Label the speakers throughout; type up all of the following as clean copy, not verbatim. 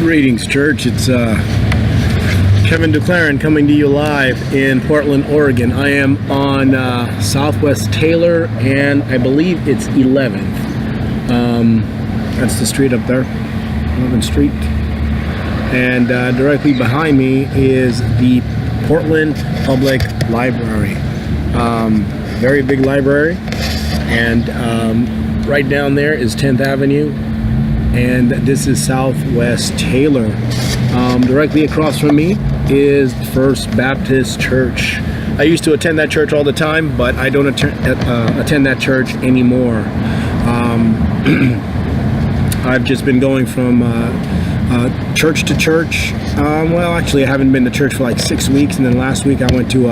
Speaker 1: Greetings, church. It's Kevin Duclairon coming to you live in Portland, Oregon. I am on Southwest Taylor, and I believe it's 11th. That's the street up there, 11th Street. And directly behind me is the Portland Public Library. Very big library. And right down there is 10th Avenue. And this is Southwest Taylor. Directly across from me is First Baptist Church. I used to attend that church all the time, but I don't attend that church anymore. I've just been going from church to church. Well, actually, I haven't been to church for like 6 weeks, and then last week I went to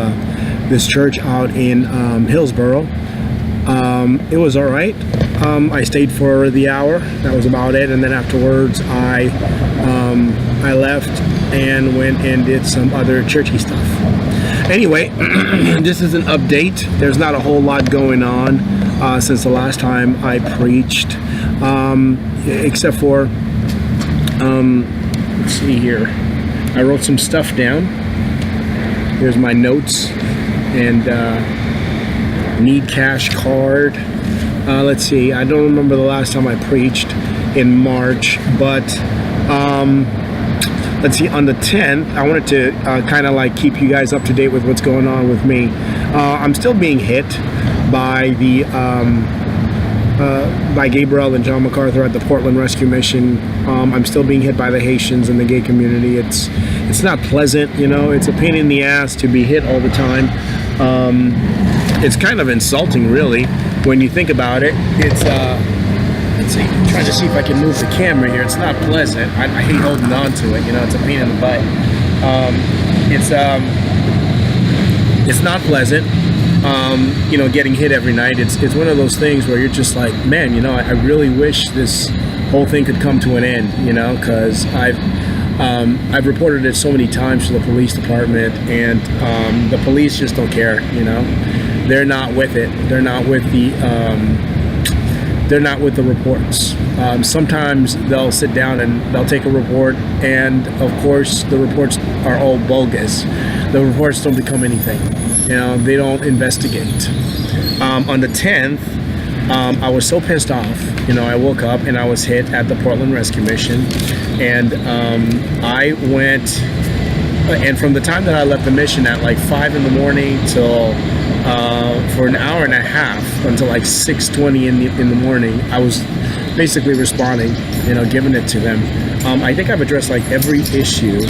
Speaker 1: this church out in Hillsboro. It was all right. I stayed for the hour. That was about it. And then afterwards, I left and went and did some other churchy stuff. Anyway, this is an update. There's not a whole lot going on since the last time I preached, except for, let's see here. I wrote some stuff down. Here's my notes and need cash card. Let's see, I don't remember the last time I preached in March, but let's see, on the 10th, I wanted to kind of like keep you guys up to date with what's going on with me. I'm still being hit by the by Gabriel and John MacArthur at the Portland Rescue Mission. I'm still being hit by the Haitians in the gay community. It's not pleasant, you know. It's a pain in the ass to be hit all the time. It's kind of insulting, really, when you think about it. It's let's see, I'm trying to see if I can move the camera here. It's not pleasant. I hate holding on to it, you know. It's a pain in the butt. It's not pleasant. You know, getting hit every night. It's one of those things where you're just like, man, you know, I really wish this whole thing could come to an end, you know, because I've reported it so many times to the police department, and the police just don't care, you know. They're not with it. They're not with the reports. Sometimes they'll sit down and they'll take a report, and of course the reports are all bogus. The reports don't become anything. You know, they don't investigate. On the 10th, I was so pissed off. You know, I woke up and I was hit at the Portland Rescue Mission, and I went, and from the time that I left the mission at like 5 in the morning till for an hour and a half until like 6:20 in the morning, I was basically responding, you know, giving it to them. I think I've addressed like every issue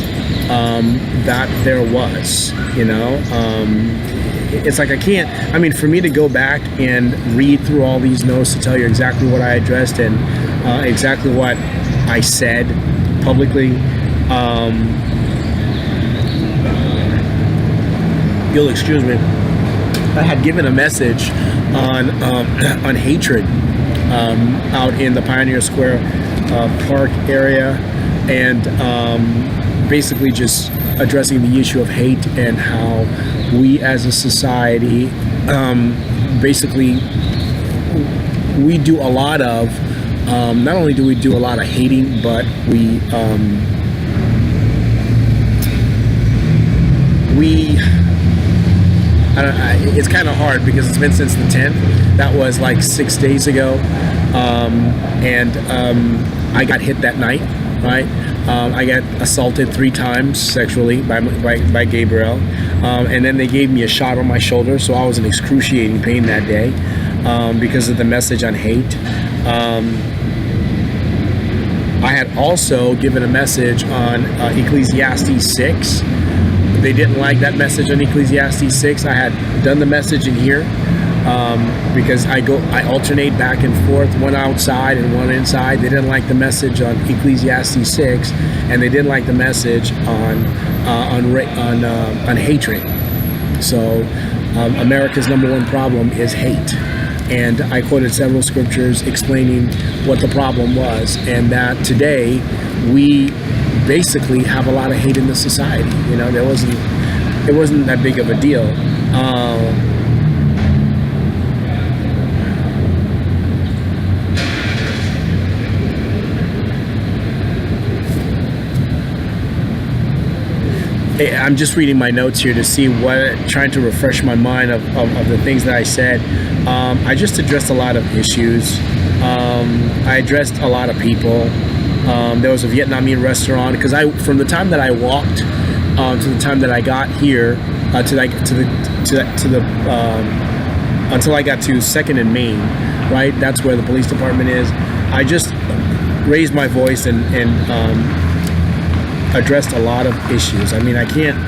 Speaker 1: that there was, you know. It's like I can't, I mean, for me to go back and read through all these notes to tell you exactly what I addressed and exactly what I said publicly, you'll excuse me. I had given a message on hatred out in the Pioneer Square Park area, and basically just addressing the issue of hate and how we as a society, basically, we do a lot of, not only do we do a lot of hating, but it's kind of hard because it's been since the 10th. That was like 6 days ago, and I got hit that night, right? I got assaulted 3 times sexually by Gabriel, and then they gave me a shot on my shoulder, so I was in excruciating pain that day because of the message on hate. I had also given a message on Ecclesiastes 6. They didn't like that message on Ecclesiastes 6. I had done the message in here because I alternate back and forth, one outside and one inside. They didn't like the message on Ecclesiastes 6, and they didn't like the message on hatred. So America's #1 problem is hate. And I quoted several scriptures explaining what the problem was, and that today we basically have a lot of hate in the society. You know, it wasn't that big of a deal. I'm just reading my notes here to see trying to refresh my mind of the things that I said. I just addressed a lot of issues. I addressed a lot of people. There was a Vietnamese restaurant, because from the time that I walked to the time that I got here until I got to 2nd and Main, right? That's where the police department is. I just raised my voice and addressed a lot of issues. I mean, I can't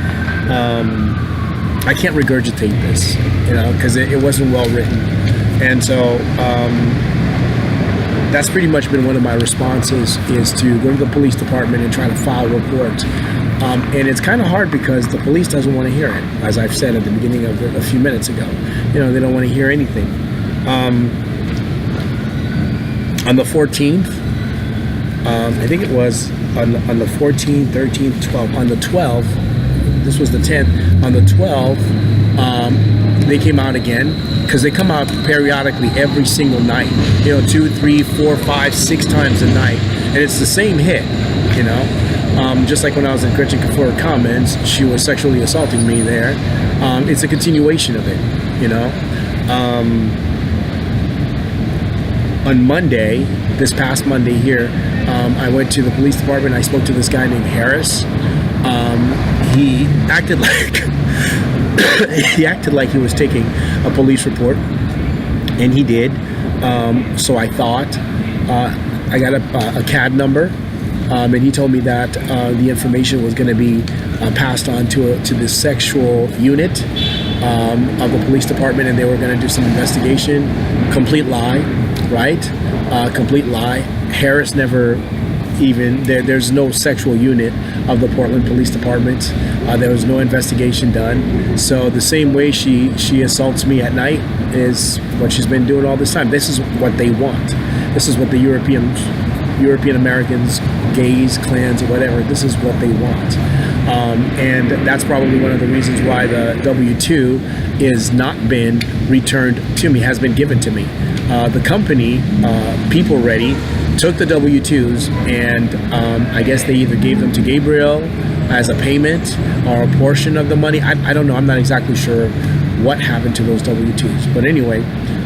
Speaker 1: regurgitate this, because it wasn't well written, and so that's pretty much been one of my responses, is to go to the police department and try to file a report. And it's kind of hard because the police doesn't want to hear it, as I've said at the beginning of a few minutes ago. They don't want to hear anything. On the 14th, I think it was on the 14th, 13th, 12th. On the 12th, this was the 10th. On the 12th, they came out again, because they come out periodically every single night. 2, 3, 4, 5, 6 times a night, and it's the same hit. Just like when I was in Gretchen Kafur Commons, she was sexually assaulting me there. It's a continuation of it. On Monday, this past Monday here, I went to the police department. I spoke to this guy named Harris. He acted like he was taking a police report, and he did. So I thought, I got a CAD number, and he told me that the information was going to be passed on to the sexual unit of the police department, and they were going to do some investigation. Complete lie, right? Complete lie. Harris never even, there's no sexual unit of the Portland Police Department. There was no investigation done. So the same way she assaults me at night is what she's been doing all this time. This is what they want. This is what the European Americans, gays, clans, or whatever, this is what they want. And that's probably one of the reasons why the W-2 is not been returned to me, has been given to me. The company, People Ready, took the W-2s, and I guess they either gave them to Gabriel as a payment or a portion of the money. I don't know. I'm not exactly sure what happened to those W-2s. But anyway,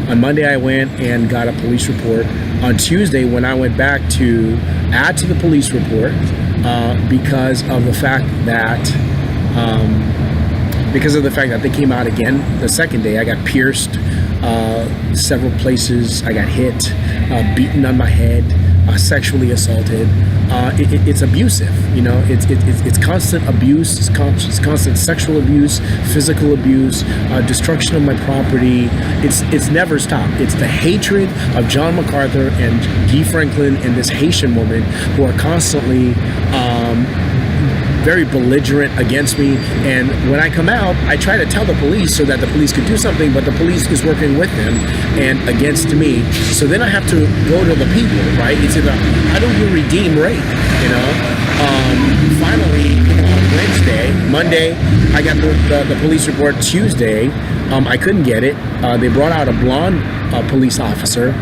Speaker 1: on Monday I went and got a police report. On Tuesday, when I went back to add to the police report, because of the fact that they came out again the second day, I got pierced several places. I got hit, beaten on my head, sexually assaulted. It's abusive, it's constant abuse, it's constant sexual abuse, physical abuse, destruction of my property. It's never stopped. It's the hatred of John MacArthur and Guy Franklin and this Haitian woman who are constantly very belligerent against me. And when I come out, I try to tell the police so that the police could do something, but the police is working with them and against me. So then I have to go to the people, right? It's either, how do you redeem rape, Finally, Monday, I got the police report. Tuesday, I couldn't get it. They brought out a blonde police officer,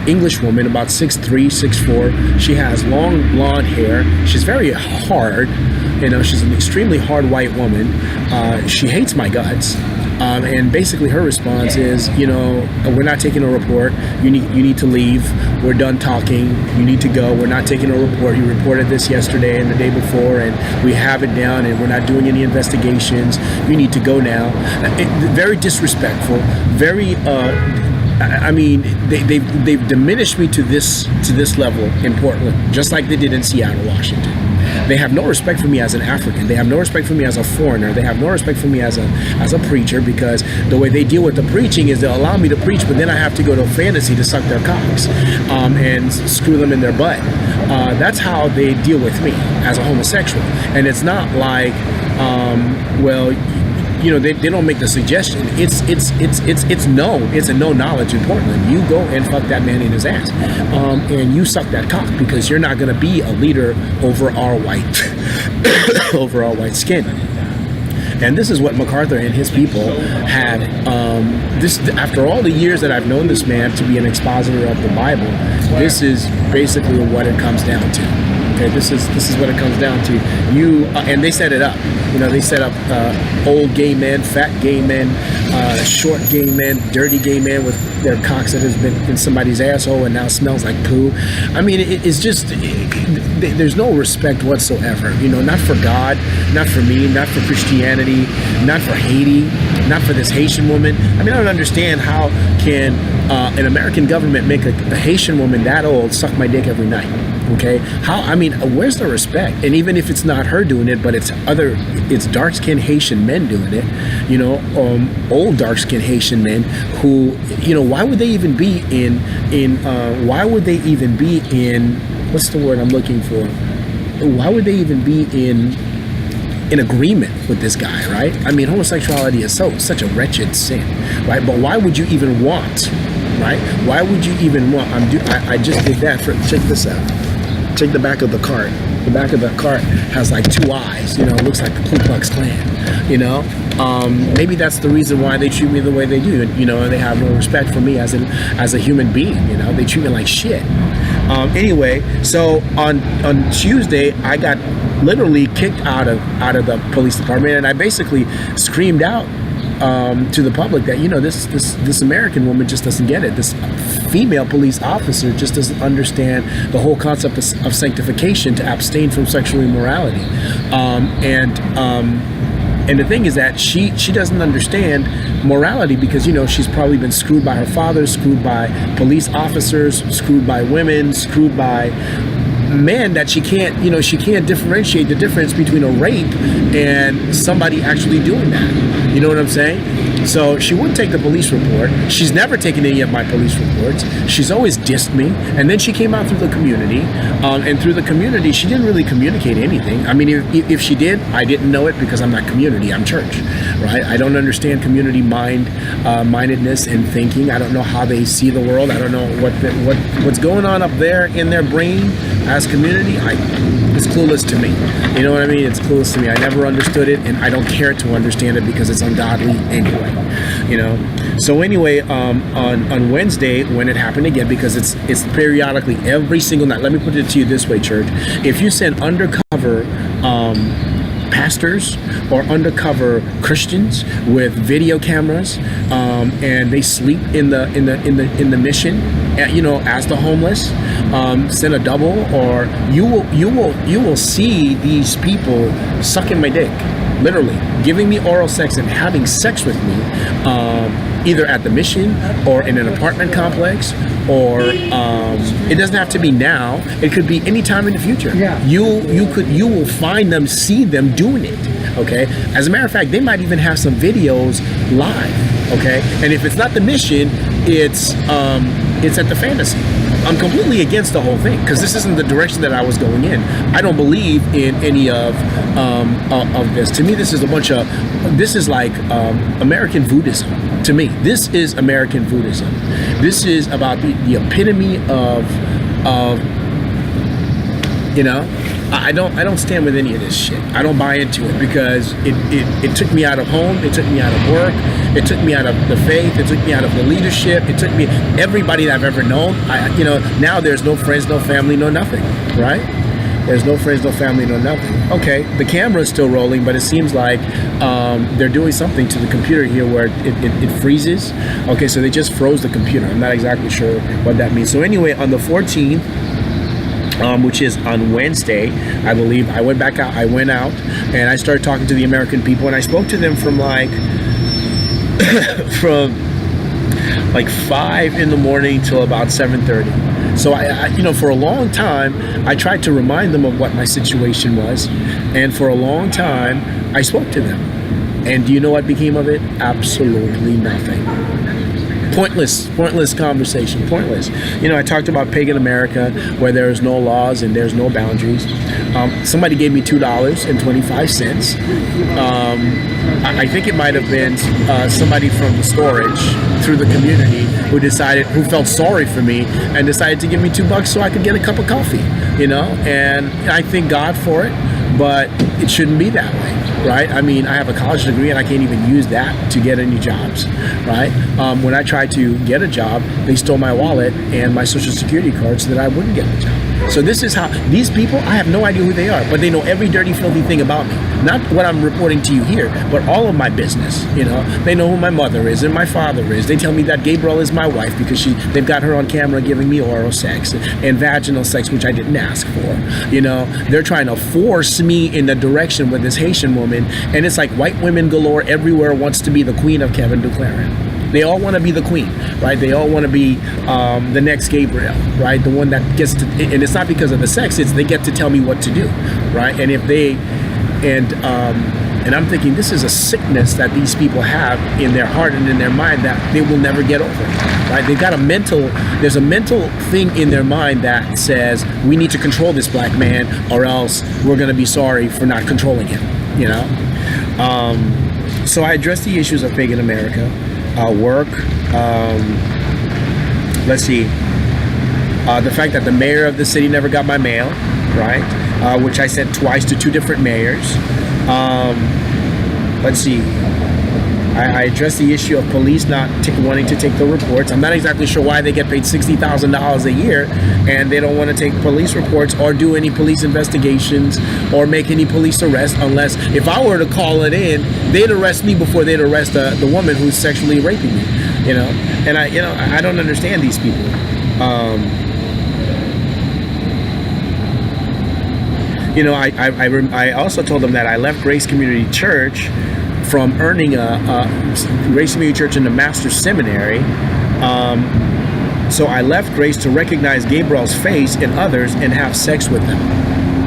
Speaker 1: English woman, about 6'3", 6'4". She has long blonde hair. She's very hard. She's an extremely hard white woman. She hates my guts. And basically her response is, we're not taking a report. You need to leave. We're done talking. You need to go. We're not taking a report. You reported this yesterday and the day before, and we have it down, and we're not doing any investigations. You need to go now. Very disrespectful. Very. They've diminished me to this level in Portland, just like they did in Seattle, Washington. They have no respect for me as an African. They have no respect for me as a foreigner. They have no respect for me as a preacher, because the way they deal with the preaching is they'll allow me to preach, but then I have to go to fantasy to suck their cocks and screw them in their butt. That's how they deal with me as a homosexual. And it's not like, they don't make the suggestion. It's known. It's a known knowledge in Portland. You go and fuck that man in his ass, and you suck that cock, because you're not going to be a leader over our white skin. And this is what MacArthur and his people had. After all the years that I've known this man to be an expositor of the Bible, this is basically what it comes down to. Okay, this is what it comes down to. And they set it up. They set up old gay men, fat gay men, short gay men, dirty gay men with their cocks that has been in somebody's asshole and now smells like poo. I mean, it's just there's no respect whatsoever. Not for God, not for me, not for Christianity, not for Haiti, not for this Haitian woman. I mean, I don't understand how can an American government make a Haitian woman that old suck my dick every night. Okay, where's the respect? And even if it's not her doing it, but it's dark-skinned Haitian men doing it, old dark-skinned Haitian men who, why would they even be in what's the word I'm looking for? Why would they even be in agreement with this guy, right? I mean, homosexuality is such a wretched sin, right? But why would you even want, right? Why would you even want? I just did that. Check this out. Check the back of the cart. The back of the cart has like 2 eyes. It looks like the Ku Klux Klan. Maybe that's the reason why they treat me the way they do. And they have no respect for me as a human being. They treat me like shit. Anyway, so on Tuesday, I got literally kicked out of the police department, and I basically screamed out to the public that this American woman just doesn't get it. This female police officer just doesn't understand the whole concept of sanctification, to abstain from sexual immorality. And the thing is that she doesn't understand morality because she's probably been screwed by her father, screwed by police officers, screwed by women, screwed by men, that she can't differentiate the difference between a rape and somebody actually doing that. You know what I'm saying? So she wouldn't take the police report. She's never taken any of my police reports. She's always dissed me. And then she came out through the community. And through the community, she didn't really communicate anything. I mean, if she did, I didn't know it because I'm not community, I'm church, right? I don't understand community mindedness and thinking. I don't know how they see the world. I don't know what's going on up there in their brain as community. It's clueless to me. You know what I mean? It's clueless to me. I never understood it, and I don't care to understand it because it's ungodly anyway. So anyway, on Wednesday when it happened again, because it's periodically every single night. Let me put it to you this way, church: if you send undercover pastors or undercover Christians with video cameras, and they sleep in the mission, as the homeless, send a double, or you will see these people sucking my dick, literally giving me oral sex and having sex with me, either at the mission or in an apartment complex, or it doesn't have to be now. It could be any time in the future. Yeah. You will see them doing it. Okay. As a matter of fact, they might even have some videos live. Okay. And if it's not the mission, it's at the fantasy. I'm completely against the whole thing because this isn't the direction that I was going in. I don't believe in any of this. To me, this is like American Buddhism. To me, this is American Buddhism. This is about the epitome of I don't stand with any of this shit. I don't buy into it because it took me out of home. It took me out of work. It took me out of the faith. It took me out of the leadership. It took me everybody that I've ever known. Now there's no friends, no family, no nothing, right? There's no friends, no family, no nothing. Okay, the camera is still rolling, but it seems like they're doing something to the computer here where it freezes. Okay, so they just froze the computer. I'm not exactly sure what that means. So anyway, on the 14th, which is on Wednesday, I believe, I went out and I started talking to the American people, and I spoke to them from like 5 in the morning till about 7:30. So I for a long time, I tried to remind them of what my situation was, and for a long time, I spoke to them. And do you know what became of it? Absolutely nothing. Pointless conversation, pointless. I talked about pagan America, where there is no laws and there's no boundaries. Somebody gave me $2.25. I think it might have been somebody from the storage through the community who felt sorry for me and decided to give me $2 so I could get a cup of coffee, and I thank God for it, but it shouldn't be that way. Right? I mean, I have a college degree and I can't even use that to get any jobs, right? When I tried to get a job, they stole my wallet and my social security card so that I wouldn't get the job. So this is how these people, I have no idea who they are, but they know every dirty, filthy thing about me. Not what I'm reporting to you here, but all of my business. They know who my mother is and my father is. They tell me that Gabrielle is my wife because they've got her on camera giving me oral sex and vaginal sex, which I didn't ask for. They're trying to force me in the direction with this Haitian woman, and it's like white women galore everywhere wants to be the queen of Kevin Duclairon. They all want to be the queen, right? They all want to be the next Gabrielle, right? The one that gets to, and it's not because of the sex, it's they get to tell me what to do, right? And if they, and I'm thinking this is a sickness that these people have in their heart and in their mind that they will never get over, right? They've got there's a mental thing in their mind that says we need to control this black man or else we're going to be sorry for not controlling him, So I addressed the issues of pagan America. Work, let's see, the fact that the mayor of the city never got my mail, right, which I sent twice to 2 different mayors. Let's see, I addressed the issue of police not wanting to take the reports. I'm not exactly sure why they get paid $60,000 a year and they don't want to take police reports or do any police investigations or make any police arrests, unless if I were to call it in, they'd arrest me before they'd arrest the woman who's sexually raping me, and I don't understand these people. I also told them that I left Grace Community Church from earning a Grace Community Church in the Master's Seminary. So I left Grace to recognize Gabriel's face in others and have sex with them.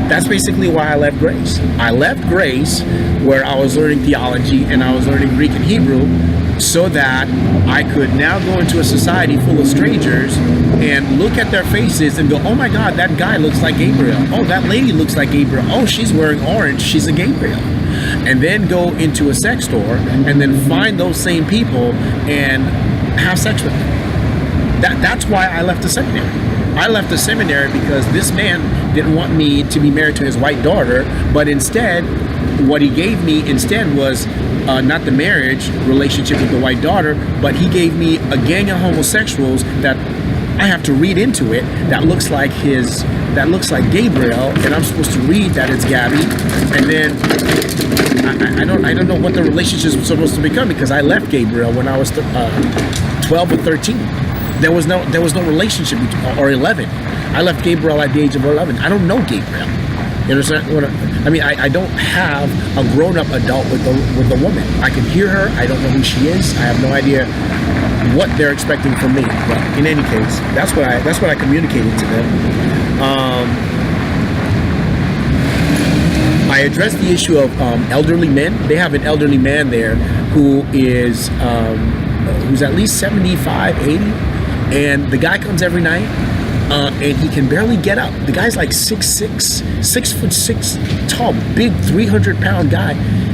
Speaker 1: That's basically why I left Grace. I left Grace where I was learning theology and I was learning Greek and Hebrew so that I could now go into a society full of strangers and look at their faces and go, oh my God, that guy looks like Gabriel. Oh, that lady looks like Gabriel. Oh, she's wearing orange. She's a Gabriel. And then go into a sex store and then find those same people and have sex with them. That's why I left the seminary. I left the seminary because this man didn't want me to be married to his white daughter, but instead, what he gave me instead was not the marriage relationship with the white daughter, but he gave me a gang of homosexuals that I have to read into it that looks like Gabriel, and I'm supposed to read that it's Gabby, and then I don't know what the relationship was supposed to become because I left Gabriel when I was 12 or 13. There was no relationship or 11. I left Gabriel at the age of 11. I don't know Gabriel. You understand what I mean? I don't have a grown-up adult with the woman. I can hear her. I don't know who she is. I have no idea what they're expecting from me. But in any case, that's what I communicated to them. I addressed the issue of elderly men. They have an elderly man there who is who's at least 75, 80, and the guy comes every night. And he can barely get up. The guy's like 6'6", 6'6" tall, big 300-pound guy,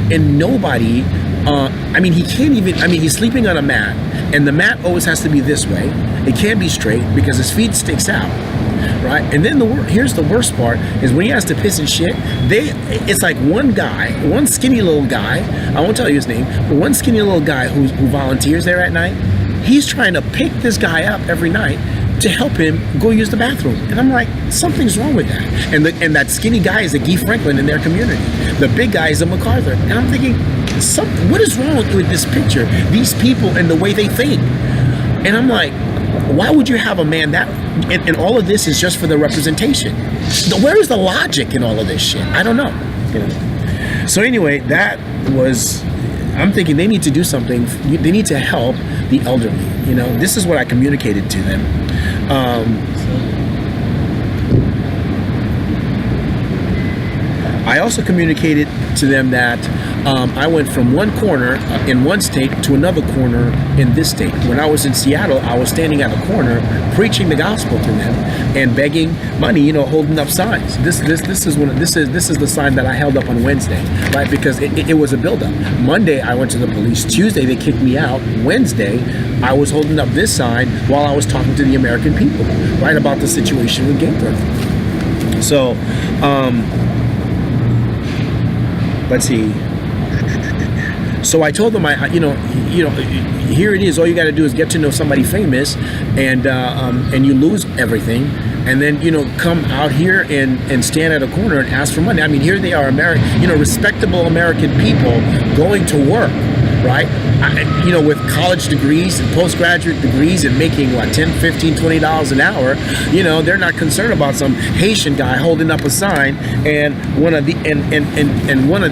Speaker 1: and nobody. He can't even. He's sleeping on a mat, and the mat always has to be this way. It can't be straight because his feet sticks out, right? And then here's the worst part is when he has to piss and shit. It's like one guy, one skinny little guy. I won't tell you his name, but one skinny little guy who volunteers there at night. He's trying to pick this guy up every night to help him go use the bathroom. And I'm like, something's wrong with that. And that skinny guy is a Guy Franklin in their community. The big guy is a MacArthur. And I'm thinking, what is wrong with this picture? These people and the way they think. And I'm like, why would you have a man that, and all of this is just for the representation. Where is the logic in all of this shit? I don't know. So anyway, I'm thinking they need to do something. They need to help the elderly. This is what I communicated to them. I also communicated to them that I went from one corner in one state to another corner in this state. When I was in Seattle, I was standing at a corner preaching the gospel to them and begging money, holding up signs. This is the sign that I held up on Wednesday, right? Because it was a buildup. Monday, I went to the police. Tuesday, they kicked me out. Wednesday, I was holding up this sign while I was talking to the American people, right, about the situation with Gabriel. So, let's see. So I told them, here it is. All you got to do is get to know somebody famous, and you lose everything, and then come out here and stand at a corner and ask for money. I mean, here they are, respectable American people going to work, right? With college degrees and postgraduate degrees and making $10, $15, $20 an hour. They're not concerned about some Haitian guy holding up a sign and one of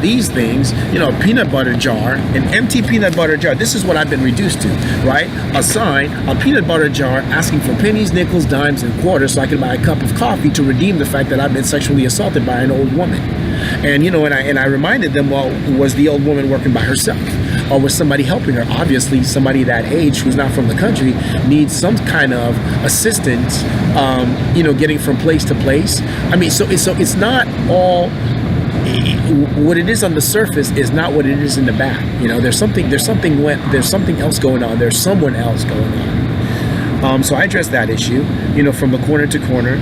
Speaker 1: these things, a peanut butter jar, an empty peanut butter jar. This is what I've been reduced to, right? A sign, a peanut butter jar asking for pennies, nickels, dimes, and quarters so I can buy a cup of coffee to redeem the fact that I've been sexually assaulted by an old woman. And I reminded them, well, was the old woman working by herself? Or was somebody helping her? Obviously, somebody that age who's not from the country needs some kind of assistance, getting from place to place. I mean, so it's not all what it is on the surface is not what it is in the back. There's something else going on. There's someone else going on. So I addressed that issue, from the corner to corner.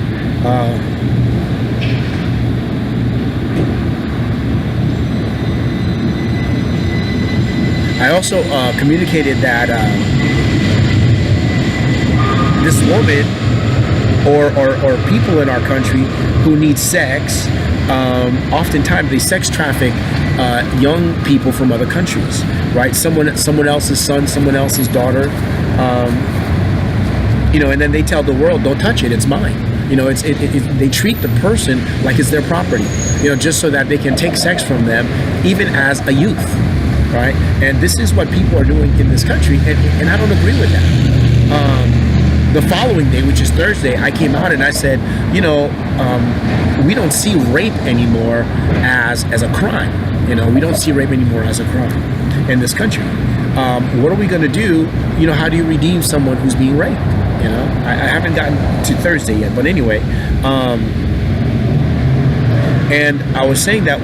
Speaker 1: I also communicated that this woman or people in our country who need sex, oftentimes they sex traffic young people from other countries, right? Someone else's son, someone else's daughter, and then they tell the world, don't touch it, it's mine. They treat the person like it's their property, just so that they can take sex from them, even as a youth. Right, and this is what people are doing in this country, and I don't agree with that. The following day, which is Thursday, I came out and I said, we don't see rape anymore as a crime. We don't see rape anymore as a crime in this country. What are we going to do? How do you redeem someone who's being raped? I haven't gotten to Thursday yet, but anyway. And I was saying that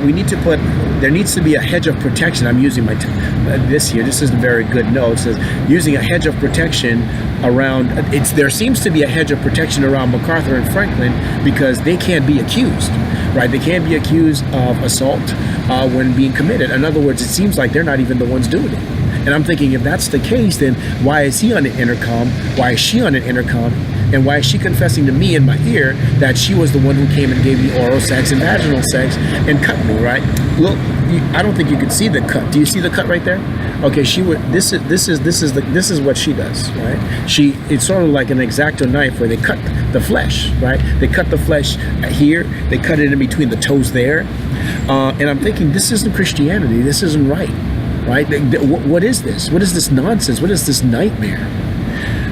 Speaker 1: there needs to be a hedge of protection. I'm using this here. This is a very good note. It says using a hedge of protection around. There seems to be a hedge of protection around MacArthur and Franklin because they can't be accused, right? They can't be accused of assault when being committed. In other words, it seems like they're not even the ones doing it. And I'm thinking, if that's the case, then why is he on an intercom? Why is she on an intercom? And why is she confessing to me in my ear that she was the one who came and gave me oral sex and vaginal sex and cut me, right? Look, I don't think you can see the cut. Do you see the cut right there? Okay, this is what she does, right? It's sort of like an X-Acto knife where they cut the flesh, right? They cut the flesh here, they cut it in between the toes there. And I'm thinking, this isn't Christianity. This isn't right. Right? What is this? What is this nonsense? What is this nightmare?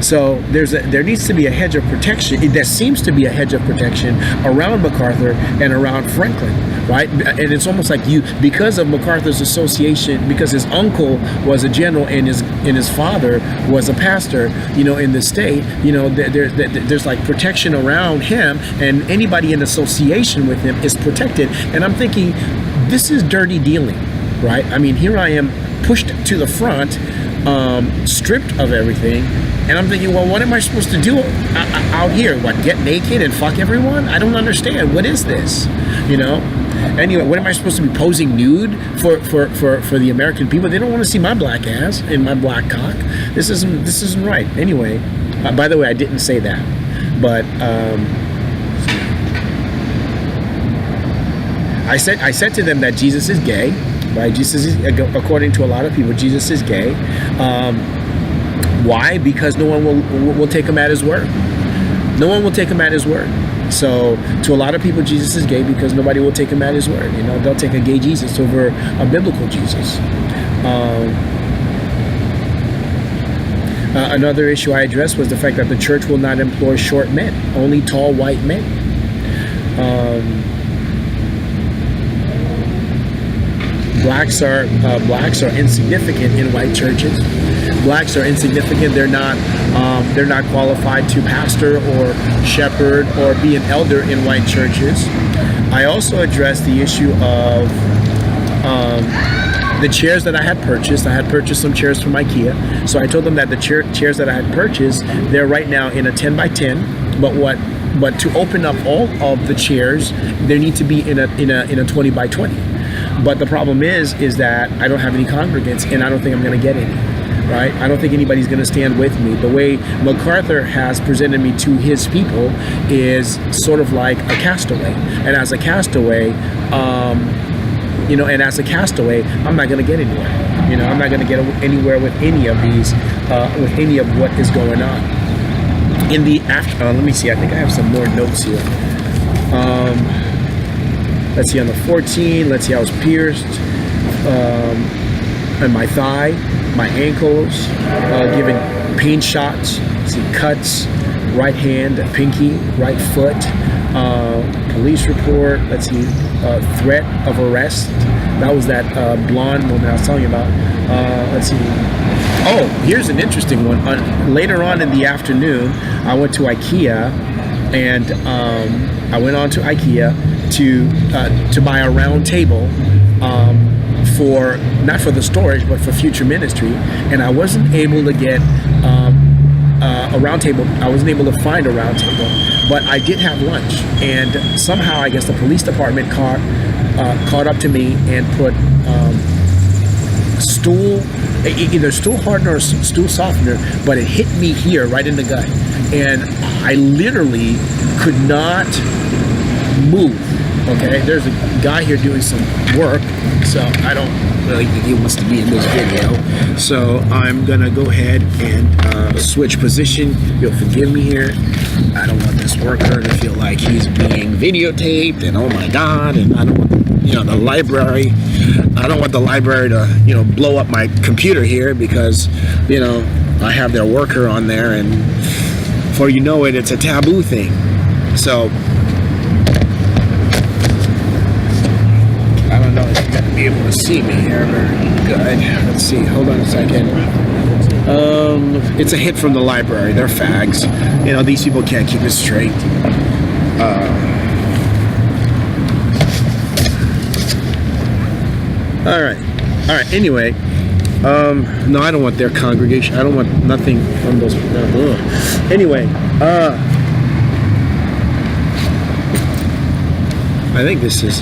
Speaker 1: So there needs to be a hedge of protection. There seems to be a hedge of protection around MacArthur and around Franklin, right? And it's almost like because of MacArthur's association, because his uncle was a general and his father was a pastor, in the state, there's like protection around him, and anybody in association with him is protected. And I'm thinking, this is dirty dealing, right? I mean, here I am pushed to the front, stripped of everything, and I'm thinking, well, what am I supposed to do out here? What, get naked and fuck everyone? I don't understand. What is this? Anyway, what am I supposed to be posing nude for the American people? They don't want to see my black ass and my black cock. This isn't right. Anyway, by the way, I didn't say that, but I said to them that Jesus is gay. Right? Jesus is, according to a lot of people, Jesus is gay. Why? Because no one will take him at his word. No one will take him at his word. So to a lot of people, Jesus is gay because nobody will take him at his word. They'll take a gay Jesus over a biblical Jesus. Another issue I addressed was the fact that the church will not employ short men, only tall white men. Blacks are insignificant in white churches. Blacks are insignificant. They're not qualified to pastor or shepherd or be an elder in white churches. I also addressed the issue of the chairs that I had purchased. I had purchased some chairs from IKEA. So I told them that the chairs that I had purchased, they're right now in a 10 by 10. But to open up all of the chairs, they need to be in a 20 by 20. But the problem is that I don't have any congregants, and I don't think I'm going to get any. Right? I don't think anybody's going to stand with me. The way MacArthur has presented me to his people is sort of like a castaway. And as a castaway, I'm not going to get anywhere. I'm not going to get anywhere with any of these, with any of what is going on. In the after, let me see. I think I have some more notes here. Let's see, on the 14. Let's see, I was pierced in my thigh, my ankles, given pain shots. See, cuts, right hand, pinky, right foot. Police report. Let's see, threat of arrest. That was that blonde woman I was telling you about. Let's see. Oh, here's an interesting one. Later on in the afternoon, I went to IKEA, and I went on to IKEA to buy a round table for, not for the storage, but for future ministry. And I wasn't able to get a round table. I wasn't able to find a round table, but I did have lunch. And somehow, I guess the police department caught up to me and put either stool hardener or stool softener, but it hit me here right in the gut, and I literally could not move. Okay, there's a guy here doing some work, so I don't really think he wants to be in this video. So I'm gonna go ahead and switch position. You'll forgive me here. I don't want this worker to feel like he's being videotaped, and oh my God, and I don't want the library. I don't want the library to blow up my computer here, because I have their worker on there, and before you know it, it's a taboo thing. So I don't know if you're going to be able to see me here very good. Let's see. Hold on a second. It's a hit from the library. They're fags. These people can't keep it straight. All right. Anyway, no, I don't want their congregation. I don't want nothing from those. Anyway, I think this is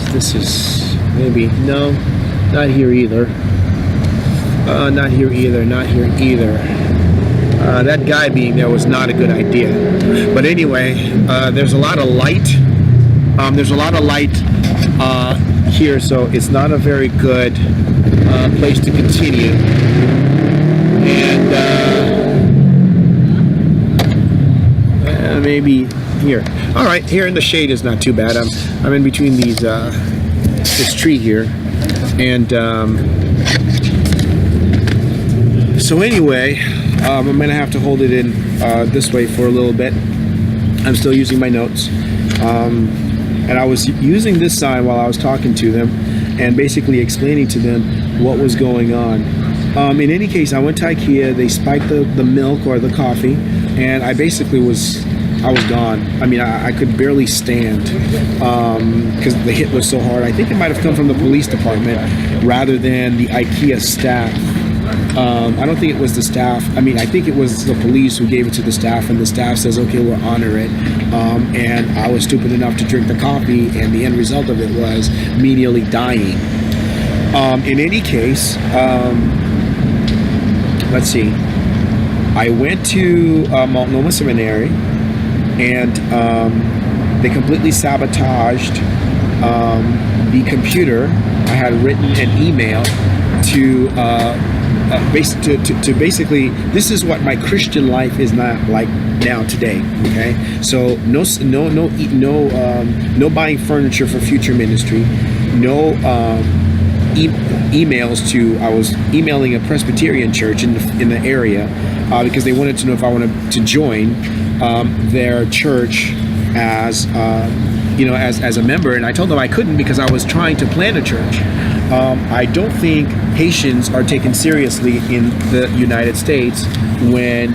Speaker 1: maybe no, not here either. Not here either. That guy being there was not a good idea. But anyway, there's a lot of light. Here, so it's not a very good place to continue. And maybe here. All right, here in the shade is not too bad. I'm in between these this tree here, and so anyway, I'm gonna have to hold it in this way for a little bit. I'm still using my notes. And I was using this sign while I was talking to them and basically explaining to them what was going on. In any case, I went to IKEA, they spiked the milk or the coffee, and I basically was gone. I mean, I could barely stand because the hit was so hard. I think it might have come from the police department rather than the IKEA staff. I don't think it was the staff. I mean, I think it was the police who gave it to the staff, and the staff says, okay, we'll honor it. And I was stupid enough to drink the coffee, and the end result of it was me nearly dying. In any case, let's see. I went to Multnomah Seminary, and they completely sabotaged the computer. I had written an email to basically, this is what my Christian life is not like now today. Okay, so no buying furniture for future ministry, no emails to. I was emailing a Presbyterian church in the area because they wanted to know if I wanted to join their church as as a member, and I told them I couldn't because I was trying to plant a church. I don't think Haitians are taken seriously in the United States when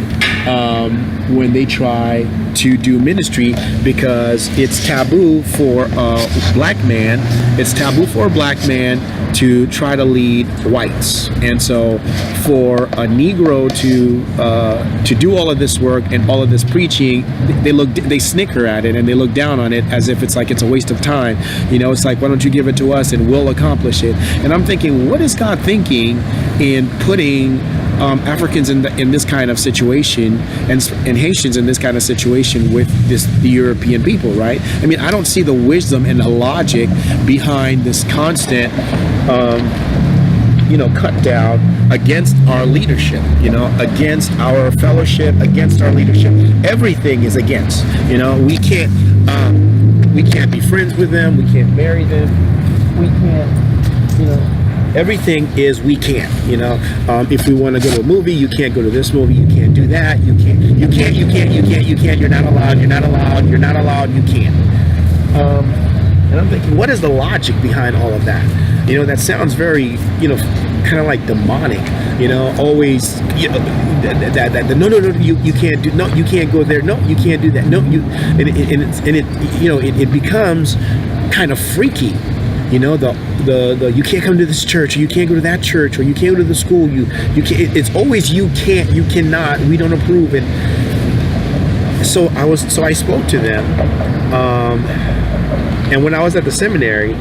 Speaker 1: they try to do ministry because it's taboo for a black man. It's taboo for a black man to try to lead whites, and so for a Negro to do all of this work and all of this preaching, they snicker at it and they look down on it as if it's like it's a waste of time. You know, it's like, why don't you give it to us and we'll accomplish it? And I'm thinking, what is God thinking in putting Africans in this kind of situation and Haitians in this kind of situation with the European people, right? I mean, I don't see the wisdom and the logic behind this constant cut down against our leadership, against our fellowship, against our leadership. Everything is against. We can't be friends with them. We can't marry them. We can't, everything is we can't. If we want to go to a movie, you can't go to this movie. You can't do that. You can't. You're not allowed. You're not allowed. You're not allowed. You can't. And I'm thinking, what is the logic behind all of that? That sounds very, kind of like demonic. Always, no, you can't do, no, you can't go there, no, you can't do that, no, it becomes kind of freaky. The you can't come to this church, or you can't go to that church, or you can't go to the school. You can't. It's always you can't, you cannot. We don't approve. And so I spoke to them. And when I was at the seminary,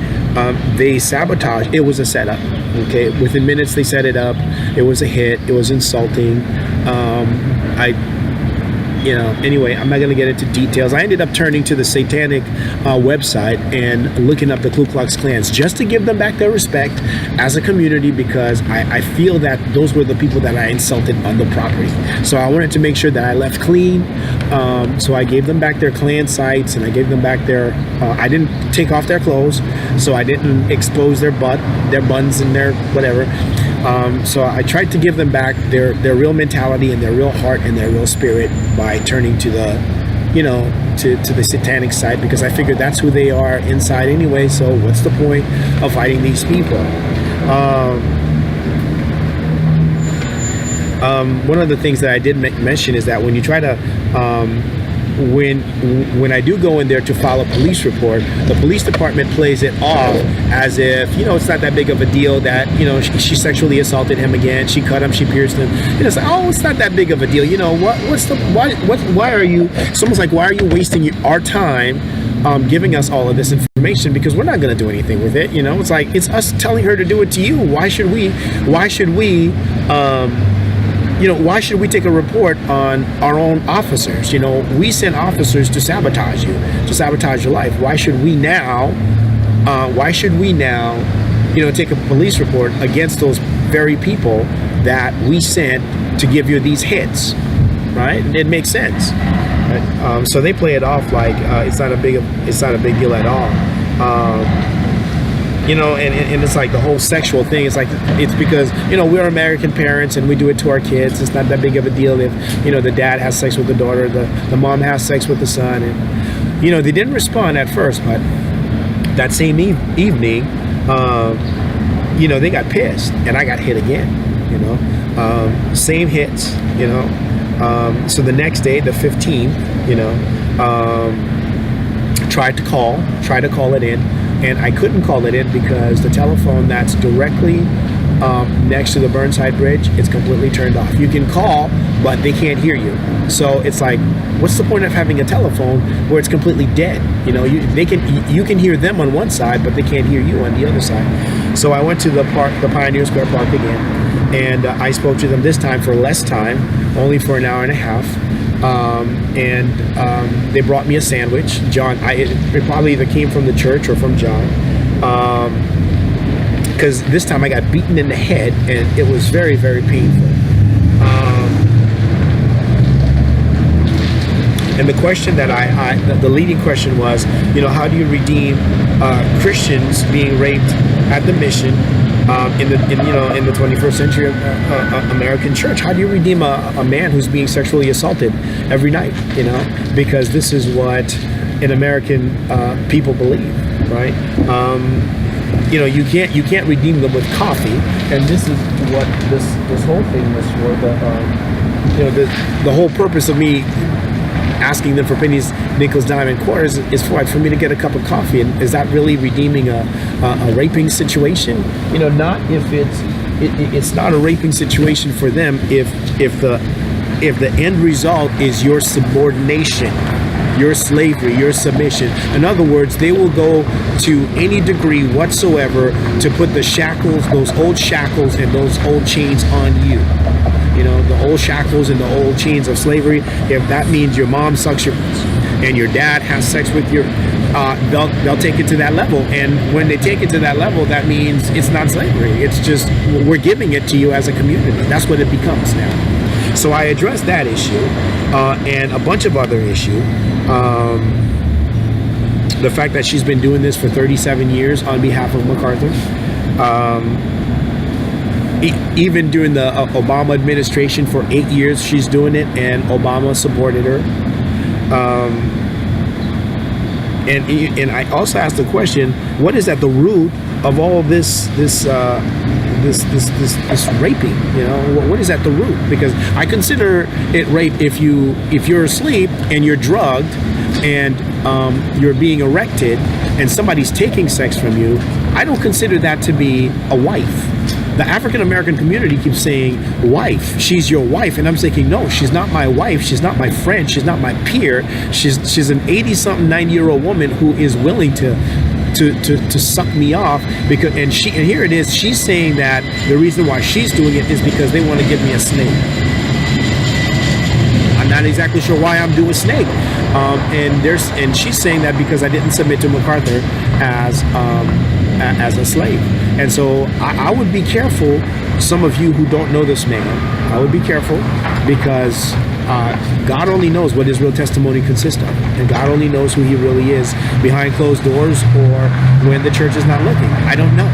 Speaker 1: they sabotaged. It was a setup. Okay, within minutes they set it up. It was a hit. It was insulting. Anyway, I'm not going to get into details. I ended up turning to the satanic website and looking up the Ku Klux Klans just to give them back their respect as a community, because I feel that those were the people that I insulted on the property. So I wanted to make sure that I left clean. So I gave them back their Klan sites, and I gave them back their, I didn't take off their clothes, so I didn't expose their buns and their whatever. So I tried to give them back their real mentality and their real heart and their real spirit by turning to the, to the satanic side, because I figured that's who they are inside anyway. So what's the point of fighting these people? One of the things that I did mention is that when you try to, when I do go in there to file a police report, the police department plays it off as if, it's not that big of a deal that, she sexually assaulted him again, she cut him, she pierced him. It's like, oh, it's not that big of a deal. Why are you, it's almost like, why are you wasting our time giving us all of this information, because we're not going to do anything with it. It's like, it's us telling her to do it to you. Why should we take a report on our own officers? We send officers to sabotage you, to sabotage your life. Why should we now, take a police report against those very people that we sent to give you these hits, right? It makes sense. Right? So they play it off like it's not a big deal at all. And it's like the whole sexual thing. It's like, it's because, we're American parents and we do it to our kids. It's not that big of a deal if, the dad has sex with the daughter, the mom has sex with the son. And, they didn't respond at first, but that same evening, they got pissed and I got hit again, same hits, so the next day, the 15th, tried to call it in. And I couldn't call it in because the telephone that's directly next to the Burnside Bridge, it's completely turned off. You can call, but they can't hear you. So it's like, what's the point of having a telephone where it's completely dead? You can hear them on one side, but they can't hear you on the other side. So I went to the Pioneer Square Park again, and I spoke to them this time for less time, only for an hour and a half. They brought me a sandwich. John, it probably either came from the church or from John, because this time I got beaten in the head and it was very, very painful. And the question that the leading question was, how do you redeem Christians being raped at the mission in the 21st century American church? How do you redeem a man who's being sexually assaulted every night? Because this is what an American people believe, right? You can't redeem them with coffee, and this is what this whole thing was for. The whole purpose of me asking them for pennies, nickels, dime, and quarters is for me to get a cup of coffee. And is that really redeeming a raping situation? Not if it's not a raping situation for them if the end result is your subordination, your slavery, your submission. In other words, they will go to any degree whatsoever to put the shackles, those old shackles and those old chains on you. The old shackles and the old chains of slavery. If that means your mom sucks your and your dad has sex with your, they'll take it to that level. And when they take it to that level, that means it's not slavery. It's just, we're giving it to you as a community. That's what it becomes now. So I addressed that issue and a bunch of other issues. The fact that she's been doing this for 37 years on behalf of MacArthur. Even during the Obama administration for 8 years, she's doing it, and Obama supported her. And I also asked the question: what is at the root of all this raping? What is at the root? Because I consider it rape if you're asleep and you're drugged and you're being erected and somebody's taking sex from you. I don't consider that to be a wife. The African American community keeps saying, wife, she's your wife. And I'm thinking, no, she's not my wife. She's not my friend. She's not my peer. She's an 80-something, 90-year-old woman who is willing to suck me off. And here it is. She's saying that the reason why she's doing it is because they want to give me a snake. I'm not exactly sure why I'm doing snake. And she's saying that because I didn't submit to MacArthur as a slave. And so I would be careful, some of you who don't know this man, I would be careful because God only knows what his real testimony consists of. And God only knows who he really is behind closed doors or when the church is not looking. I don't know.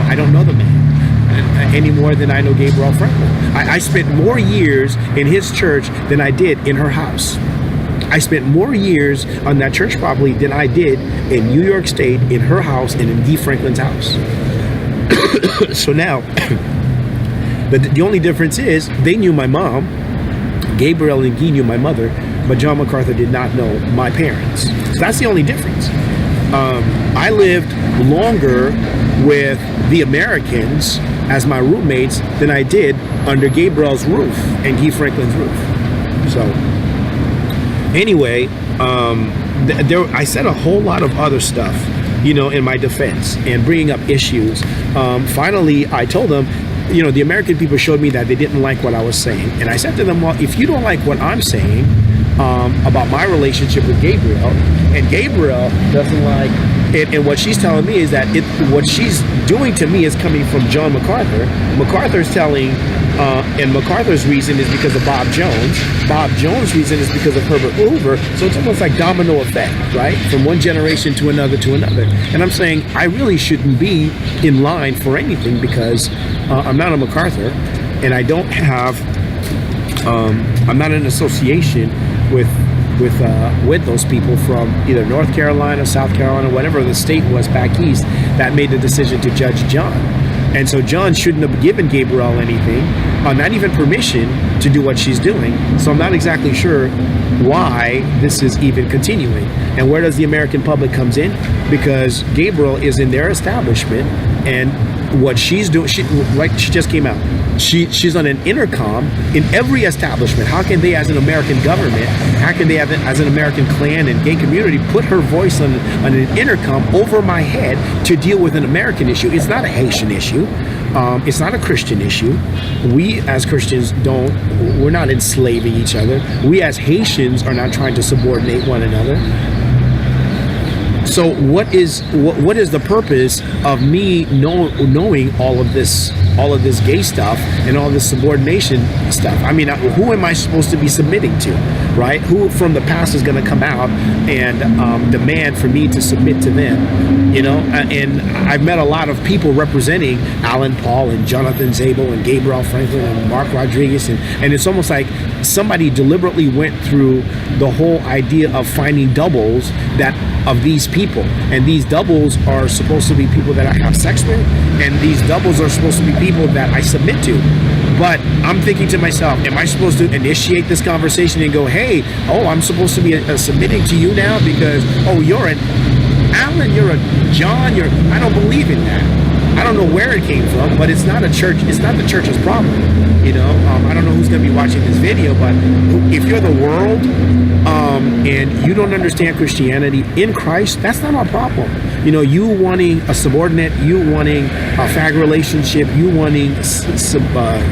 Speaker 1: I don't know the man any more than I know Gabriel Franklin. I spent more years in his church than I did in her house. I spent more years on that church property than I did in New York State, in her house, and in Dee Franklin's house. So now, the only difference is they knew my mom, Gabriel and Guy knew my mother, but John MacArthur did not know my parents. So that's the only difference. I lived longer with the Americans as my roommates than I did under Gabriel's roof and Guy Franklin's roof. So anyway, I said a whole lot of other stuff, in my defense and bringing up issues. Finally, I told them, the American people showed me that they didn't like what I was saying. And I said to them, well, if you don't like what I'm saying about my relationship with Gabriel, and Gabriel doesn't like it, and what she's telling me is that what she's doing to me is coming from John MacArthur. MacArthur's telling, and MacArthur's reason is because of Bob Jones. Bob Jones' reason is because of Herbert Hoover. So it's almost like domino effect, right? From one generation to another to another. And I'm saying I really shouldn't be in line for anything because I'm not a MacArthur, and I don't have, I'm not in association with those people from either North Carolina, South Carolina, whatever the state was back east that made the decision to judge John. And so John shouldn't have given Gabriel anything, not even permission to do what she's doing. So I'm not exactly sure why this is even continuing. And where does the American public comes in? Because Gabriel is in their establishment, and what she's doing, she just came out. She's on an intercom in every establishment. How can they, as an American government, how can they, have, as an American clan and gay community, put her voice on an intercom over my head to deal with an American issue? It's not a Haitian issue. It's not a Christian issue. We as Christians we're not enslaving each other. We as Haitians are not trying to subordinate one another. So what is the purpose of me knowing all of this gay stuff and all this subordination stuff? I mean, who am I supposed to be submitting to, right? Who from the past is going to come out and demand for me to submit to them, And I've met a lot of people representing Alan Paul and Jonathan Zabel and Gabriel Franklin and Mark Rodriguez, and it's almost like somebody deliberately went through the whole idea of finding doubles of these people, and these doubles are supposed to be people that I have sex with, and these doubles are supposed to be people people that I submit to. But I'm thinking to myself, am I supposed to initiate this conversation and go, hey, I'm supposed to be submitting to you now because, you're an Alan, you're a John, I don't believe in that. I don't know where it came from, but it's not a church. It's not the church's problem. I don't know who's going to be watching this video, but if you're the world and you don't understand Christianity in Christ, that's not our problem. You wanting a subordinate, you wanting a fag relationship, you wanting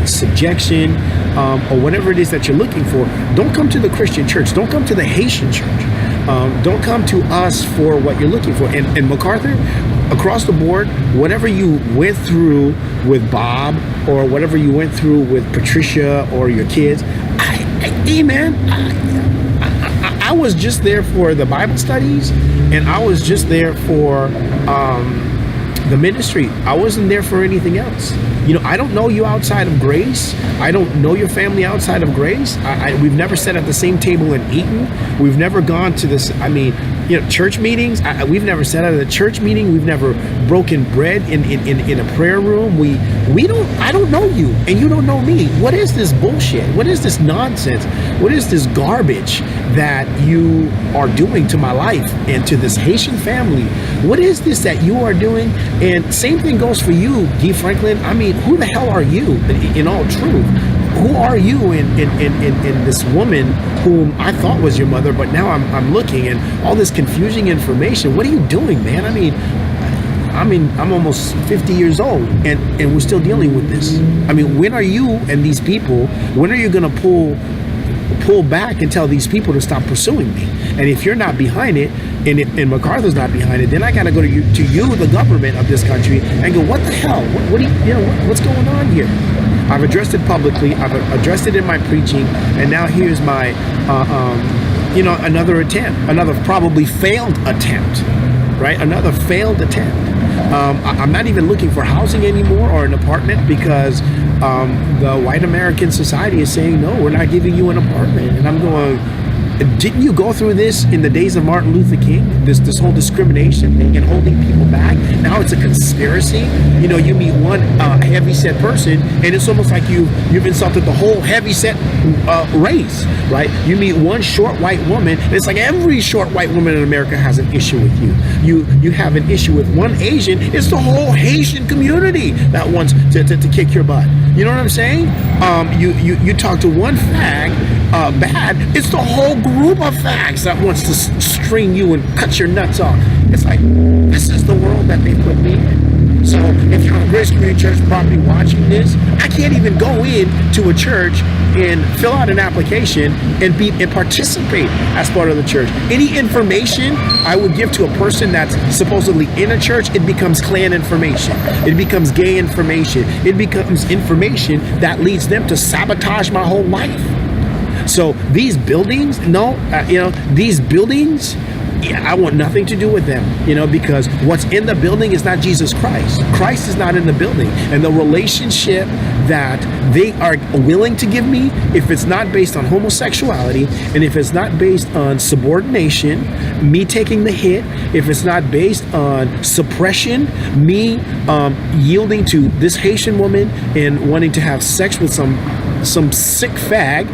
Speaker 1: subjection, or whatever it is that you're looking for, don't come to the Christian church. Don't come to the Haitian church. Don't come to us for what you're looking for. And MacArthur, across the board, whatever you went through with Bob or whatever you went through with Patricia or your kids, I was just there for the Bible studies, and I was just there for the ministry. I wasn't there for anything else. I don't know you outside of grace. I don't know your family outside of grace. We've never sat at the same table and eaten. We've never gone to this, church meetings. We've never sat at a church meeting. We've never broken bread in a prayer room. I don't know you, and you don't know me. What is this bullshit? What is this nonsense? What is this garbage that you are doing to my life and to this Haitian family? What is this that you are doing? And same thing goes for you, Guy Franklin. Who the hell are you in all truth? Who are you in this woman whom I thought was your mother, but now I'm looking and all this confusing information? What are you doing, man? I'm almost 50 years old and we're still dealing with this. When are you and these people, when are you going to pull back and tell these people to stop pursuing me? And if you're not behind it, and MacArthur's not behind it, then I got to go to you, the government of this country, and go, what the hell? What's going on here? I've addressed it publicly. I've addressed it in my preaching, and now here's my, another attempt, another probably failed attempt, right? Another failed attempt. I'm not even looking for housing anymore or an apartment because the white American society is saying, no, we're not giving you an apartment. And I'm going, didn't you go through this in the days of Martin Luther King? This whole discrimination thing and holding people back. Now it's a conspiracy. You meet one heavy-set person, and it's almost like you've insulted the whole heavy-set race, right? You meet one short white woman, and it's like every short white woman in America has an issue with you. You have an issue with one Asian. It's the whole Haitian community that wants to kick your butt. You know what I'm saying? You talk to one fag bad. It's the whole group of fags that wants to string you and cut your nuts off. It's like, this is the world that they put me in. So if you're a Grace Community Church probably watching this, I can't even go in to a church and fill out an application and participate as part of the church. Any information I would give to a person that's supposedly in a church, it becomes Klan information. It becomes gay information. It becomes information that leads them to sabotage my whole life. So these buildings, these buildings, I want nothing to do with them, because what's in the building is not Jesus Christ. Christ is not in the building. And the relationship that they are willing to give me, if it's not based on homosexuality, and if it's not based on subordination, me taking the hit, if it's not based on suppression, me yielding to this Haitian woman and wanting to have sex with some sick fag,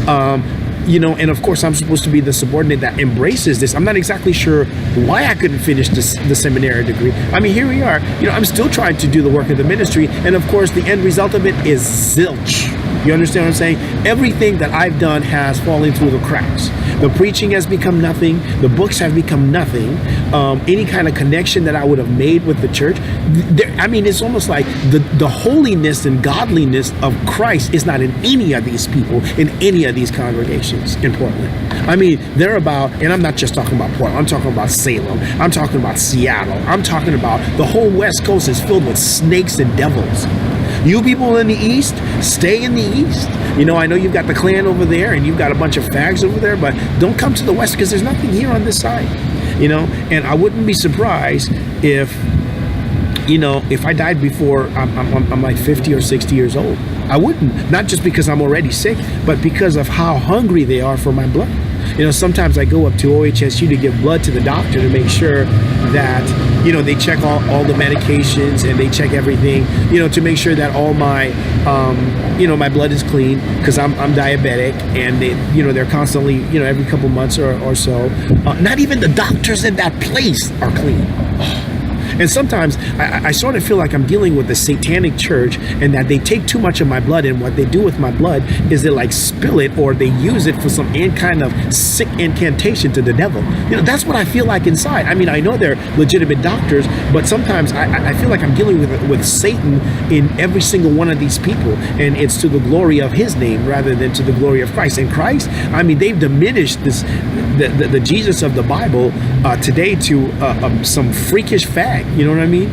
Speaker 1: and of course I'm supposed to be the subordinate that embraces this. I'm not exactly sure why I couldn't finish the seminary degree. Here we are. I'm still trying to do the work of the ministry, and of course the end result of it is zilch. You understand what I'm saying? Everything that I've done has fallen through the cracks. The preaching has become nothing. The books have become nothing. Any kind of connection that I would have made with the church, it's almost like the holiness and godliness of Christ is not in any of these people, in any of these congregations in Portland. They're about, and I'm not just talking about Portland, I'm talking about Salem, I'm talking about Seattle, I'm talking about the whole West Coast is filled with snakes and devils. You people in the East, stay in the East. I know you've got the Klan over there and you've got a bunch of fags over there, but don't come to the West because there's nothing here on this side. And I wouldn't be surprised if I died before I'm like 50 or 60 years old. I wouldn't, not just because I'm already sick, but because of how hungry they are for my blood. You know, sometimes I go up to OHSU to give blood to the doctor to make sure that, you know, they check all the medications and they check everything, you know, to make sure that all my, you know, my blood is clean, because I'm diabetic, and they, you know, they're constantly, you know, every couple months or so. Not even the doctors in that place are clean. And sometimes I sort of feel like I'm dealing with the satanic church, and that they take too much of my blood, and what they do with my blood is they like spill it, or they use it for some kind of sick incantation to the devil. You know, that's what I feel like inside. I mean, I know they're legitimate doctors, but sometimes I feel like I'm dealing with Satan in every single one of these people, and it's to the glory of his name rather than to the glory of Christ. And Christ, I mean, they've diminished this the Jesus of the Bible today to some freakish fag. You know what I mean?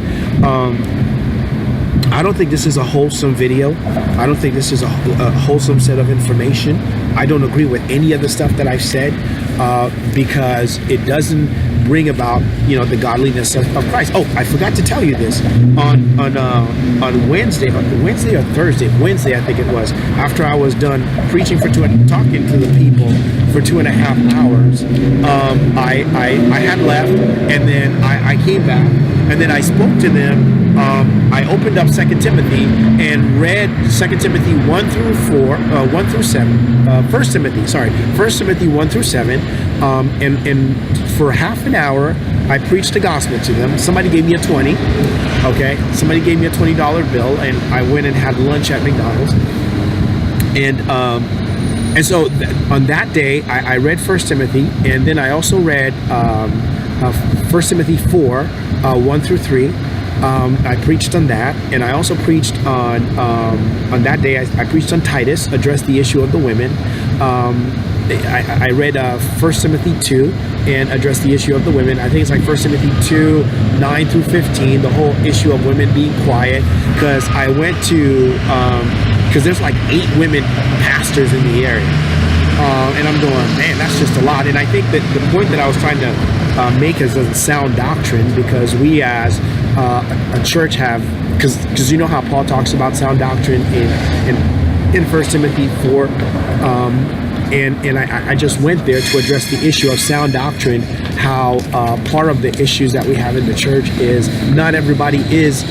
Speaker 1: I don't think this is a wholesome video. I don't think this is a wholesome set of information. I don't agree with any of the stuff that I've said because it doesn't bring about, you know, the godliness of Christ. Oh, I forgot to tell you this. On Wednesday or Thursday, Wednesday I think it was, after I was done preaching talking to the people for 2.5 hours, I had left, and then I came back, and then I spoke to them. I opened up 2 Timothy and read 2 Timothy 1 through 7. 1 Timothy 1 through 7. And for half an hour, I preached the gospel to them. Somebody gave me a 20. Okay, somebody gave me a $20 bill, and I went and had lunch at McDonald's. And so on that day, I read 1 Timothy, and then I also read 1 Timothy 4, 1 through 3. I preached on that, and I also preached on that day. I preached on Titus, addressed the issue of the women. I read 1 Timothy 2 and addressed the issue of the women. I think it's like 1 Timothy 2, 9 through 15, the whole issue of women being quiet, because I went to, because there's like 8 women pastors in the area. And I'm going, man, that's just a lot. And I think that the point that I was trying to make is a sound doctrine, because we as a church have, because you know how Paul talks about sound doctrine in 1 Timothy 4, and I just went there to address the issue of sound doctrine, how part of the issues that we have in the church is not everybody is,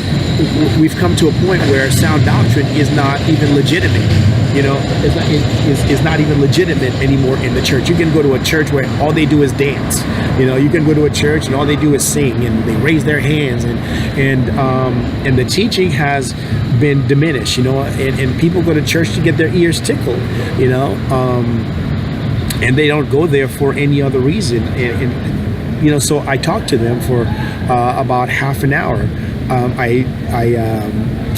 Speaker 1: we've come to a point where sound doctrine is not even legitimate. You know, it's not even legitimate anymore in the church. You can go to a church where all they do is dance. You know, you can go to a church and all they do is sing, and they raise their hands, and the teaching has been diminished. You know, and people go to church to get their ears tickled. You know, and they don't go there for any other reason. And you know, so I talked to them for about half an hour.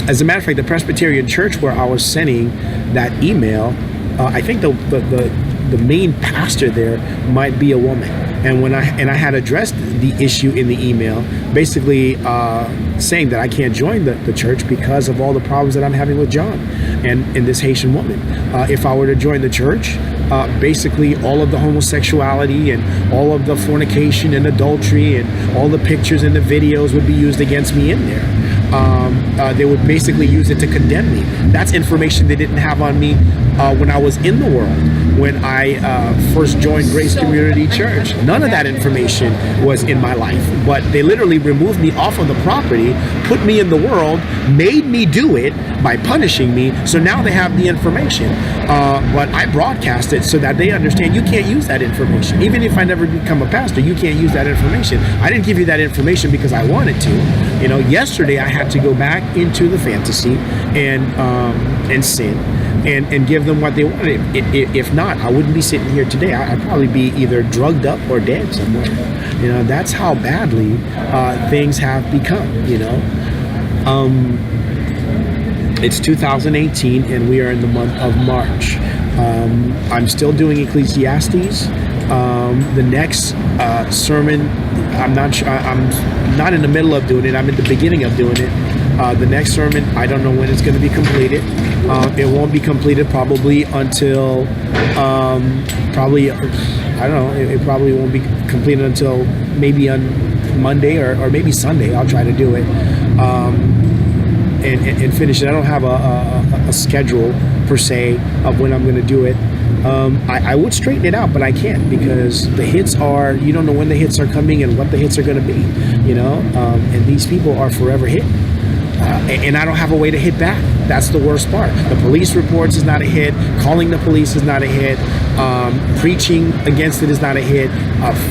Speaker 1: As a matter of fact, the Presbyterian church where I was sending that email, I think the main pastor there might be a woman. And I had addressed the issue in the email, basically saying that I can't join the church because of all the problems that I'm having with John and this Haitian woman. If I were to join the church, basically all of the homosexuality and all of the fornication and adultery and all the pictures and the videos would be used against me in there. They would basically use it to condemn me. That's information they didn't have on me when I was in the world, when I first joined Grace Community Church. None of that information was in my life, but they literally removed me off of the property, put me in the world, made me do it by punishing me. So now they have the information, but I broadcast it so that they understand you can't use that information. Even if I never become a pastor, you can't use that information. I didn't give you that information because I wanted to. You know, yesterday I had to go back into the fantasy and sin and give them what they wanted. If not, I wouldn't be sitting here today. I'd probably be either drugged up or dead somewhere. You know, that's how badly things have become. You know, it's 2018 and we are in the month of March. I'm still doing Ecclesiastes. The next sermon, I'm not sure. I'm not in the middle of doing it. I'm in the beginning of doing it. The next sermon, I don't know when it's going to be completed. It won't be completed probably until probably, I don't know. It probably won't be completed until maybe on Monday or maybe Sunday. I'll try to do it and finish it. I don't have a schedule per se of when I'm going to do it.
Speaker 2: I would straighten it out, but I can't, because the hits are, you don't know when the hits are coming and what the hits are going to be, and these people are forever hit. And I don't have a way to hit back. That's the worst part. The police reports is not a hit. Calling the police is not a hit. Preaching against it is not a hit.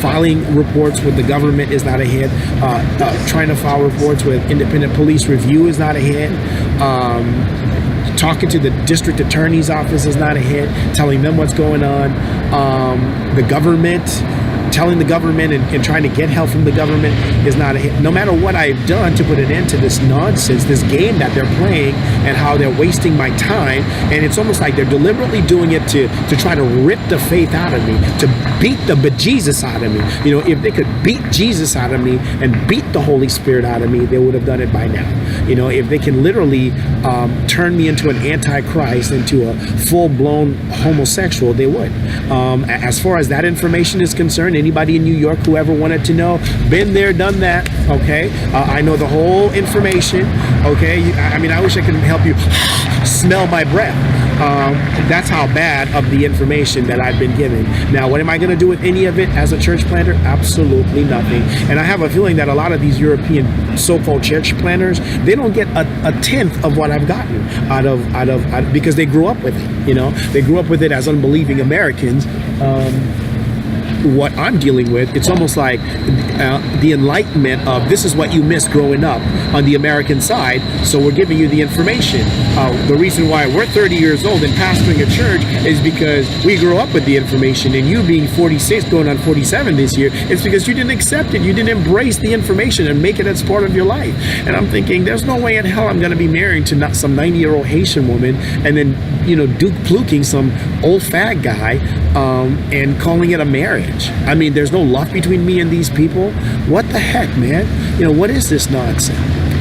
Speaker 2: Filing reports with the government is not a hit. Trying to file reports with independent police review is not a hit. Talking to the district attorney's office is not a hit. Telling them what's going on. Telling the government and trying to get help from the government is not a hit. No matter what I've done to put an end to this nonsense, this game that they're playing, and how they're wasting my time, and it's almost like they're deliberately doing it to try to rip the faith out of me, to beat the bejesus out of me. If they could beat Jesus out of me and beat the Holy Spirit out of me, they would have done it by now. If they can literally turn me into an antichrist, into a full-blown homosexual, they would. As far as that information is concerned, anybody in New York who ever wanted to know, been there, done that, okay? I know the whole information, okay? I wish I could help you smell my breath. That's how bad of the information that I've been given. Now, what am I going to do with any of it as a church planter? Absolutely nothing. And I have a feeling that a lot of these European so-called church planters, they don't get a tenth of what I've gotten out of because they grew up with it. They grew up with it as unbelieving Americans. What I'm dealing with, it's almost like the enlightenment of, this is what you missed growing up on the American side, so we're giving you the information. The reason why we're 30 years old and pastoring a church is because we grew up with the information, and you being 46 going on 47 this year, it's because you didn't accept it, you didn't embrace the information and make it as part of your life. And I'm thinking, there's no way in hell I'm going to be married to some 90-year-old Haitian woman and then Duke pluking some old fat guy and calling it a marriage. There's no love between me and these people. What the heck, man? What is this nonsense?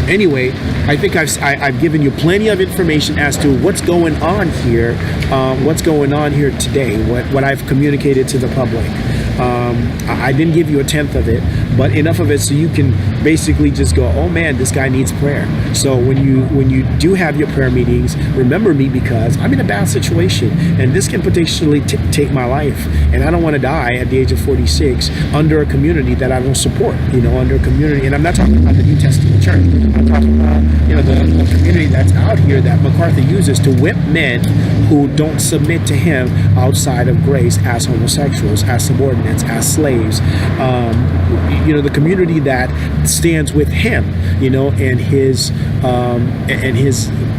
Speaker 2: Anyway, I think I've given you plenty of information as to what's going on here, today, what I've communicated to the public. I didn't give you a tenth of it, but enough of it so you can basically just go, oh man, this guy needs prayer. So when you do have your prayer meetings, remember me, because I'm in a bad situation, and this can potentially take my life, and I don't want to die at the age of 46 under a community that I don't support. Under a community, and I'm not talking about the New Testament church. I'm talking about the community that's out here that MacArthur uses to whip men who don't submit to him outside of grace, as homosexuals, as subordinates, as slaves. The community that stands with him, and his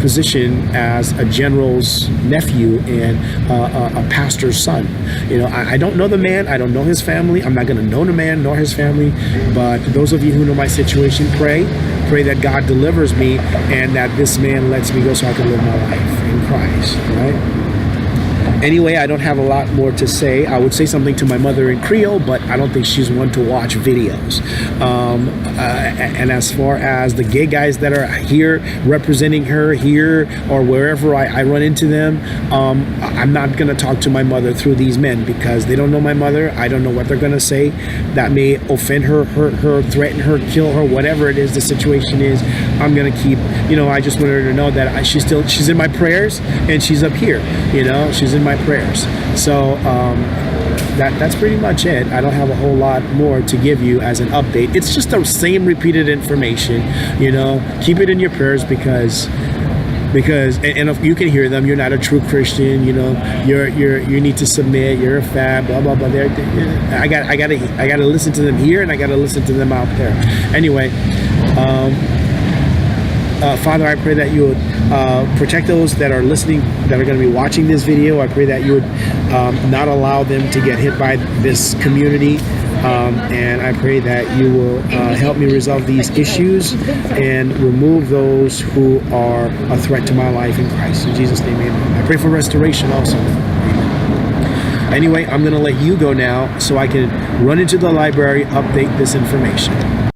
Speaker 2: position as a general's nephew and a pastor's son. I don't know the man. I don't know his family. I'm not going to know the man nor his family. But those of you who know my situation, pray that God delivers me and that this man lets me go so I can live my life in Christ, right? Anyway, I don't have a lot more to say. I would say something to my mother in Creole, but I don't think she's one to watch videos. And as far as the gay guys that are here representing her here or wherever I run into them, I'm not going to talk to my mother through these men, because they don't know my mother. I don't know what they're going to say that may offend her, hurt her, threaten her, kill her, whatever it is the situation is. I'm going to keep, I just want her to know that she's in my prayers, and she's up here, she's in my prayers. So that's pretty much it. I don't have a whole lot more to give you as an update. It's just the same repeated information. Keep it in your prayers, because and if you can hear them, you're not a true Christian. You need to submit. You're a fad. Blah blah blah. I gotta listen to them here, and I gotta listen to them out there. Anyway. Father, I pray that you would protect those that are listening, that are going to be watching this video. I pray that you would not allow them to get hit by this community. And I pray that you will help me resolve these issues and remove those who are a threat to my life in Christ. In Jesus' name, amen. I pray for restoration also. Anyway, I'm going to let you go now so I can run into the library, update this information.